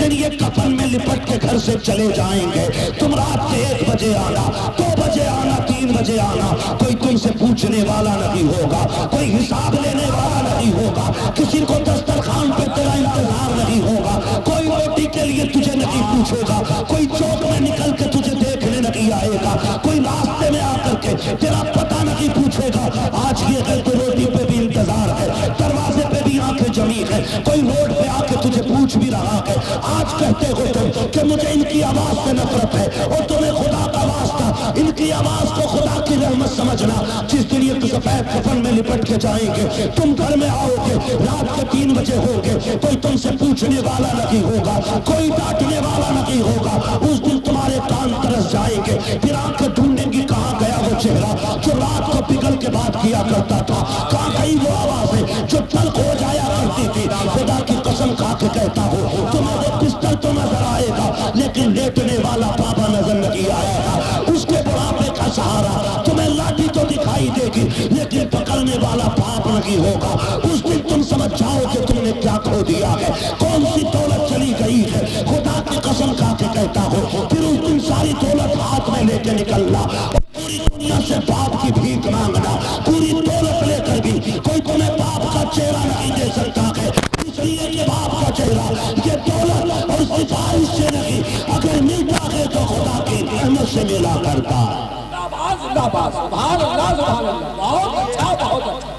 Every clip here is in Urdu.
دن یہ کفن میں لپٹ کے گھر سے چلے جائیں گے، تم رات کے 1 بجے آنا، 2 بجے آنا، 3 بجے آنا، کوئی تم سے پوچھنے والا نہیں ہوگا، کوئی حساب لینے والا نہیں ہوگا، کسی کو دسترخوان پہ تیرا انتظار نہیں ہوگا، کوئی روٹی کے لیے تجھے نہیں پوچھے گا، کوئی چوک میں نکل کے تجھے دیکھنے نہیں آئے گا، کوئی راستے میں آ کر کے تیرا پتہ نہیں پوچھے گا۔ آج یہ ہے تو روٹی پہ بھی انتظار ہے، دروازے پہ بھی آنکھیں جمی ہے، کوئی روڈ پہ آ کے تجھے پوچھ بھی رہا ہے۔ آج کہتے ہو تم کہ مجھے ان کی آواز سے نفرت ہے، اور تمہیں خدا کا واسطہ ان کی آواز کو خدا کی رحمت سمجھنا۔ جس دن یہ سفید کفن میں لپٹ کے جائیں گے، تم گھر میں آؤ گے، رات کے 3 بجے ہوگے، کوئی تم سے پوچھنے والا نہیں ہوگا، کوئی ڈانٹنے والا نہیں ہوگا۔ اس دن تمہارے کان ترس جائیں گے، پھر آنکھیں ڈھونڈیں گی کہاں گیا وہ چہرہ جو رات کو پگھل کے بات کیا کرتا تھا، کہاں گئی وہ آوازیں جو تلخ ہو جایا کرتی تھی۔ خدا کی قسم کھا کے کہتا ہوں، تمہیں وہ پستل تو نظر آئے گا لیکن لیٹنے والا بابا نظر نہیں آئے گا، اس کے بڑھاپے کا سہارا۔ تمہیں لاٹھی تو دکھائی دے گی لیکن پکڑنے والا باپ نہیں ہوگا۔ اس دن تم سمجھ جاؤ کہ تم نے کیا کھو دیا ہے، کون سی دولت چلی گئی ہے۔ خدا کی قسم کھا کے کہتا ہوں، پھر اس دن ساری دولت ہاتھ میں لے کے نکلنا، پوری دنیا سے باپ کی بھیک مانگنا، پوری دولت لے کر بھی کوئی تمہیں باپ کا چہرہ نہیں دے سکتا ہے، اس لیے کہ باپ کا چہرہ یہ دولت اور سفارش سے نہیں، اگر ملتا ہے تو خدا کی رحمت سے ملا کرتا ہے۔ سبحان اللہ سبحان اللہ، بہت اچھا بہت اچھا،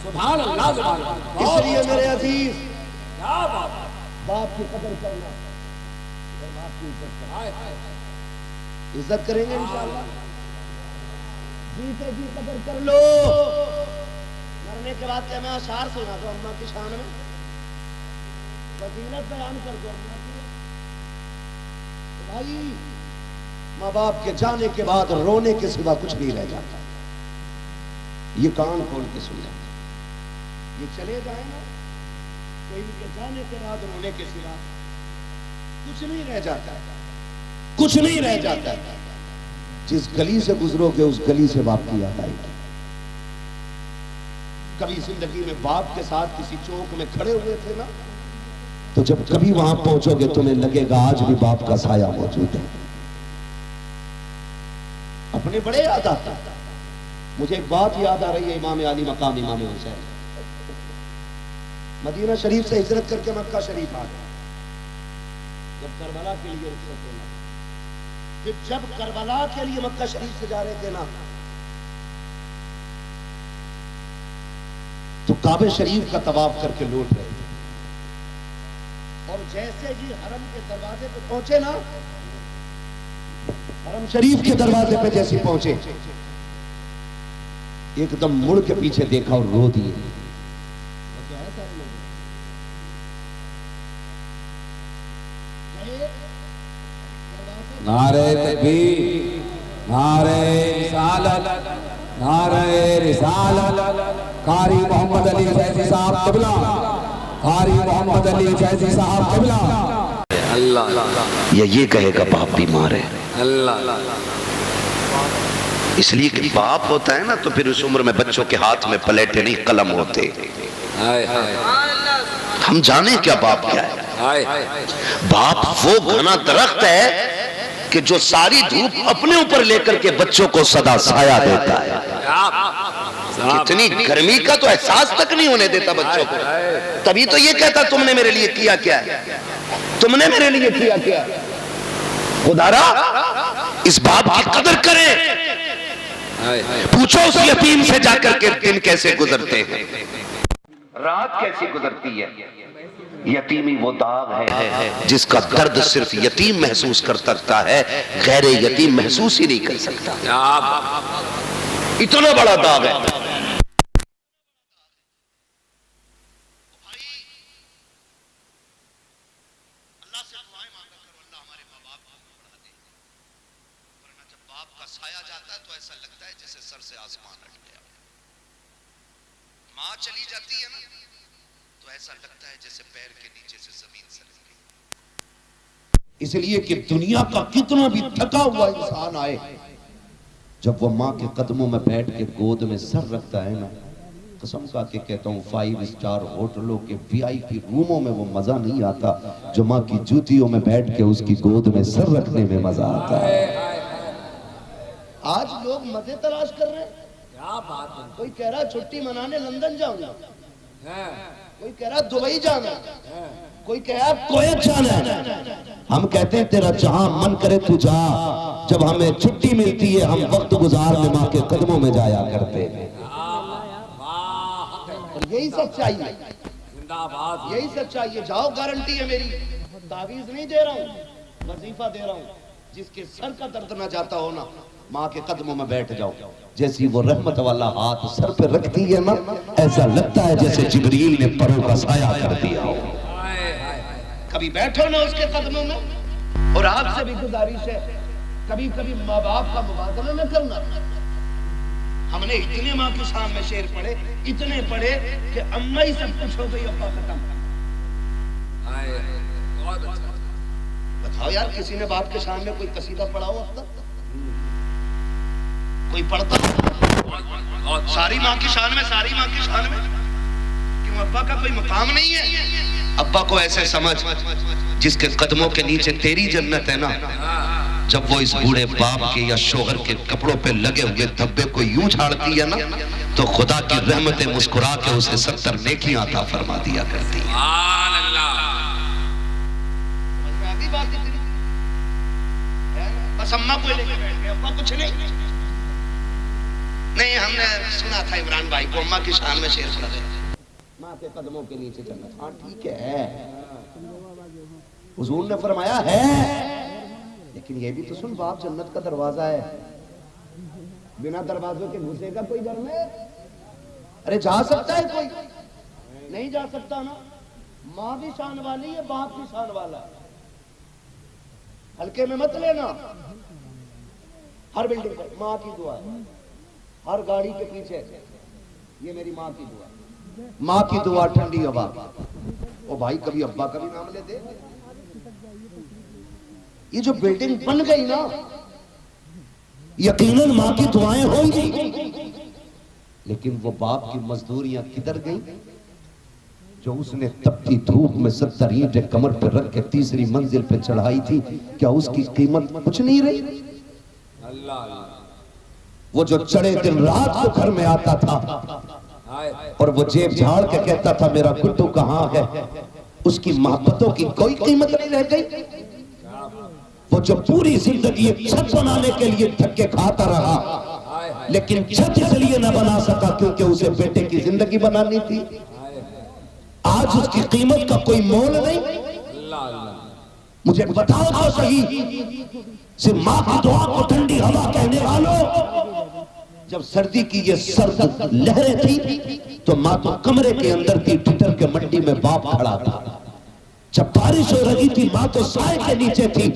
سبحان اللہ سبحان اللہ۔ اس لیے میرے عزیز کیا بات ہے، باپ کی قدر کرنا، باپ کی عزت کرنا، ہائے ہائے، عزت کریں گے انشاءاللہ۔ جیتے جی قدر کر لو۔ مرنے کے بعد کیا میں اشعار سنا دو اماں کی شان میں، فضیلت بیان کر دو اماں کی۔ بھائی ماں باپ کے جانے کے بعد رونے کے سوا کچھ نہیں رہ جاتا، یہ کان کھول کے سن لیں، یہ چلے جائیں نا تو ان کے جانے کے بعد رونے کے سوا کچھ نہیں رہ جاتا، کچھ نہیں رہ جاتا۔ جس گلی سے گزرو گے اس گلی سے باپ کی یاد آئے گی۔ کبھی زندگی میں باپ کے ساتھ کسی چوک میں کھڑے ہوئے تھے نا، تو جب کبھی وہاں پہنچو گے تمہیں لگے گا آج بھی باپ کا سایہ موجود ہے۔ اپنے بڑے یاد آتا، مجھے ایک بات یاد آ رہی ہے، امام علی مقام امام حسین مدینہ شریف سے ہجرت کر کے مکہ شریف آ گئے، جب کربلا کے لیے رخصت ہونا، پھر جب کربلا کے لیے مکہ شریف سے جا رہے تھے نا، تو کعبہ شریف کا طواف کر کے لوٹ رہے تھے، اور جیسے ہی حرم کے دروازے پہ پہنچے نا، حرم شریف کے دروازے پہ جیسے پہنچے، ایک دم مڑ کے پیچھے دیکھا اور رو دیے۔ نعرہ تکبیر، نعرہ رسالت، نعرہ رسالت، قاری محمد علی فیضی صاحب قبلہ، قاری محمد علی فیضی صاحب قبلہ۔ اللہ یا یہ کہے گا باپ بیمار ہے، اللہ اس لیے کہ باپ ہوتا ہے نا تو پھر اس عمر میں بچوں کے ہاتھ میں پلیٹیں نہیں قلم ہوتے۔ ہم جانیں کیا باپ کیا ہے۔ باپ وہ گھنا درخت ہے کہ جو ساری دھوپ اپنے اوپر لے کر کے بچوں کو سدا سایہ دیتا ہے، کتنی گرمی کا تو احساس تک نہیں ہونے دیتا بچوں کو، تبھی تو یہ کہتا تم نے میرے لیے کیا کیا ہے، تم نے میرے لیے کیا کیا ہے۔ خدارا اس باپ کی قدر کریں، پوچھو اس یتیم سے جا کر کے دن کیسے گزرتے ہیں، رات کیسی گزرتی ہے۔ یتیمی وہ داغ ہے جس کا درد صرف یتیم محسوس کر سکتا ہے، غیر یتیم محسوس ہی نہیں کر سکتا، اتنا بڑا داغ ہے۔ سایہ جاتا ہے تو ایسا لگتا ہے جیسے سر سے آسمان ہٹ گیا، ماں چلی جاتی ہے نا تو ایسا لگتا ہے جیسے پیر کے نیچے سے زمین سرک گئی۔ اس لیے کہ دنیا کا کتنا بھی تھکا ہوا انسان آئے، جب وہ ماں کے قدموں میں بیٹھ کے گود میں سر رکھتا ہے نا قسم کا کہ کہتا ہوں 5 اسٹار ہوٹلوں کے VIP روموں میں وہ مزہ نہیں آتا جو ماں کی جوتیوں میں بیٹھ کے اس کی گود میں سر رکھنے میں مزہ آتا ہے۔ آج لوگ مزے تلاش کر رہے ہیں۔ کیا بات ہے، کوئی کہہ رہا چھٹی منانے لندن جاؤں گا، کوئی کہہ رہا دبئی جانا، کوئی کہہ رہا کویت جانا ہے۔ ہم کہتے ہیں تیرا جہاں من کرے تو جا، جب ہمیں چھٹی ملتی ہے ہم وقت گزارنے ماں کے قدموں میں جایا کرتے ہیں۔ اور یہی سچائی ہے، یہی سچائی ہے۔ جاؤ، گارنٹی ہے میری، تعویذ نہیں دے رہا ہوں، وظیفہ دے رہا ہوں۔ جس کے سر کا درد نہ جاتا ہو نا، ماں کے قدموں میں بیٹھ جاؤ۔ جیسی وہ رحمت والا ہاتھ سر پہ رکھتی ہے نا، ایسا لگتا ہے جیسے جبریل نے پروں کا سایہ کر دیا ہو۔ کبھی بیٹھو نا اس کے قدموں میں۔ اور آپ سے بھی گزارش ہے، کبھی کبھی ماں باپ کا مبادلہ نہ کرنا۔ ہم نے اتنے ماں کی شان میں شعر پڑھے، اتنے پڑھے کہ اماں ہی سب کچھ ہو گئی، ابا ختم۔ بتاؤ یار، کسی نے باپ کے شان میں کوئی قصیدہ پڑھا ہو اب تک؟ کوئی پڑھتا؟ ساری ماں کی شان میں، ساری ماں کی شان میں کیوں ابا کا کوئی مقام نہیں ہے؟ ابا کو ایسے سمجھ جس کے قدموں کے نیچے تیری جنت ہے نا، جب وہ اس بوڑھے باپ کے یا شوہر کے کپڑوں پہ لگے ہوئے دھبے کو یوں جھاڑتی ہے نا، تو خدا کی رحمتیں مسکرا کے اسے 70 نیکیاں عطا فرما دیا کرتی ہے۔ سبحان اللہ۔ سمجھ میں آتی بات اتنی؟ بس اماں کو لے کے بیٹھ گئے، ابا کچھ نہیں۔ نہیں، ہم نے سنا تھا عمران بھائی کو اماں کی شان میں شعر پڑھ رہے، ماں کے قدموں کے نیچے جنت۔ ہاں ٹھیک ہے، حضور نے فرمایا ہے، لیکن یہ بھی تو سن، باپ جنت کا دروازہ ہے، بنا دروازوں کے گھسے گا کوئی گھر میں؟ ارے جا سکتا ہے کوئی؟ نہیں جا سکتا نا۔ ماں بھی شان والی ہے، باپ بھی شان والا ہے، ہلکے میں مت لینا۔ ہر بلڈنگ پر ماں کی دعا ہے، ہر گاڑی کے پیچھے یہ میری ماں کی دعا ہے، ماں کی دعا، ٹھنڈی ہوا۔ او بھائی، کبھی ابا کا بھی نام لے دے۔ یہ جو بلڈنگ بن گئی نا، یقیناً ماں کی دعائیں ہوں گی، لیکن وہ باپ کی مزدوریاں کدھر گئیں جو اس نے تپتی دھوپ میں 70 اینٹیں کمر پہ رکھ کے تیسری منزل پہ چڑھائی تھی؟ کیا اس کی قیمت کچھ نہیں رہی؟ وہ جو چڑھے دن رات کو گھر میں آتا تھا اور وہ جیب جھاڑ کے کہتا تھا میرا گڈو کہاں ہے، اس کی محبتوں کی کوئی قیمت نہیں رہ گئی؟ وہ جو پوری زندگی ایک چھت بنانے کے لیے تھکے کھاتا رہا، لیکن چھت اس لیے نہ بنا سکا کیونکہ اسے بیٹے کی زندگی بنانی تھی، آج اس کی قیمت کا کوئی مول نہیں؟ مجھے بتاؤ تو صحیح، صرف ماں کی دعا کو ٹھنڈی ہوا کہنے والوں، جب سردی کی یہ سرد لہریں تھی تو ماں تو کمرے کے اندر تھی، ٹھٹر کے منڈی میں باپ کھڑا تھا، جب بارش ہو رہی تھی ماں تو سائے کے نیچے تھی،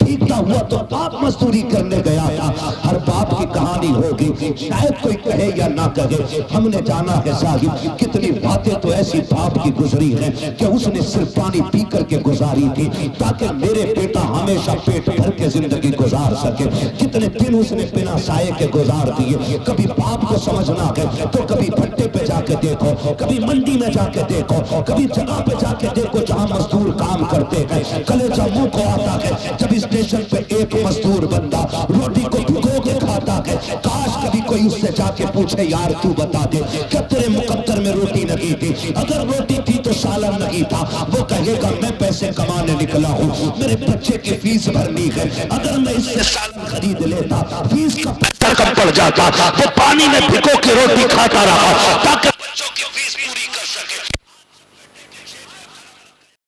بھیگتا ہوا تو باپ مزدوری کرنے گیا تھا۔ ہر باپ کی کہانی ہوگی، شاید کوئی کہے یا نہ کہے، ہم نے جانا ہے صاحب کتنی باتیں تو ایسی باپ کی گزری ہیں کہ اس نے صرف پانی پی کر کے گزاری تھی تاکہ میرے بیٹا ہمیشہ پیٹ بھر کے زندگی گزار سکے۔ کتنے دن اس نے بنا سائے کے گزار دیے۔ کبھی باپ کو سمجھنا ہے تو کبھی بھٹے پہ جا کے دیکھو، کبھی منڈی میں جا کے دیکھو، کبھی جگہ پہ جا کے دیکھو جہاں مزدور کام کرتے ہیں، کلیجہ منہ کو آتا ہے جب اسٹیشن پہ ایک مزدور بندہ روٹی کو بھگو کے کھاتا ہے۔ کاش کبھی کوئی اس سے جا کے پوچھے یار تو بتا دے کہ تیرے مقدر میں روٹی نہیں تھی، اگر روٹی تھی تو سالن نہیں تھا۔ وہ کہے گا میں پیسے کمانے نکلا ہوں، میرے بچے کی فیس بھرنی ہے، اگر میں اس سے سالن خرید لیتا فیس کا پیسہ کم پڑ جاتا، وہ پانی میں بھگو کے روٹی کھاتا رہا تاکہ